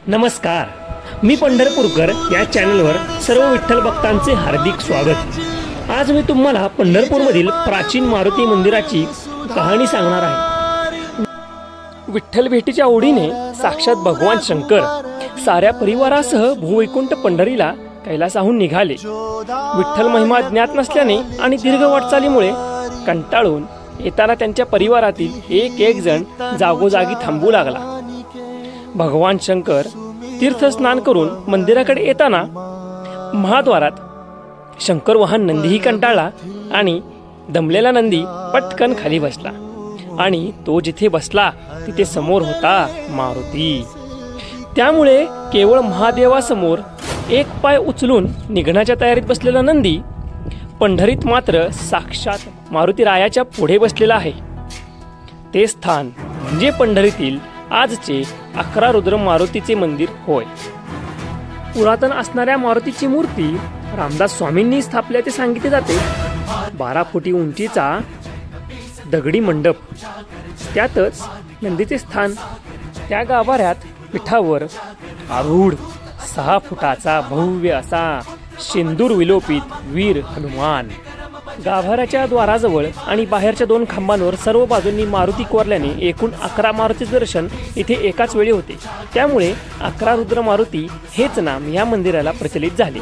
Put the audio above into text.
नमस्कार, मी पंढरपूरकर या चॅनलवर सर्व विठ्ठल भक्तांचे हार्दिक स्वागत। आज मी तुम्हाला पंढरपूरमधील प्राचीन मारुती मंदिराची कहाणी सांगणार आहे। विठ्ठल भेटीच्या ओढीने साक्षात भगवान शंकर साऱ्या परिवारासह भूवैकुंठ पंढरीला कैलासाहून निघाले। विठ्ठल महिमा ज्ञात नसल्याने आणि दीर्घ वाटचालीमुळे कंटाळून येताना त्यांच्या परिवारातील एक जण जागोजागी थांबू लागला। भगवान शंकर तीर्थस्नान करून मंदिराकडे येताना महाद्वारात शंकर वाहन नंदीही कंटाळला आणि दमलेला नंदी पटकन खाली बसला आणि तो जिथे बसला तिथे समोर होता मारुती। त्यामुळे केवळ महादेवासमोर एक पाय उचलून निघण्याच्या तयारीत बसलेला नंदी पंढरीत मात्र साक्षात मारुती रायाच्या पुढे बसलेला आहे। ते स्थान म्हणजे पंढरीतील आजचे 11 रुद्र मारुतीचे मंदिर होय। पुरातन असणाऱ्या मारुतीची मूर्ती रामदास स्वामींनी स्थापल्याचे सांगितले जाते। 12 फुटी उंचीचा दगडी मंडप, त्यातच नंदीचे स्थान। त्या गाभाऱ्यात पिठावर आरूढ 6 फुटाचा भव्य असा शेंदूर विलोपित वीर हनुमान। गाभाऱ्याच्या द्वाराजवळ आणि बाहेरच्या 2 खांबांवर सर्व बाजूंनी मारुती कोरल्याने एकूण 11 मारुतीचे दर्शन इथे एकाच वेळी होते। त्यामुळे 11 रुद्र मारुती हेच नाम या मंदिराला प्रचलित झाले।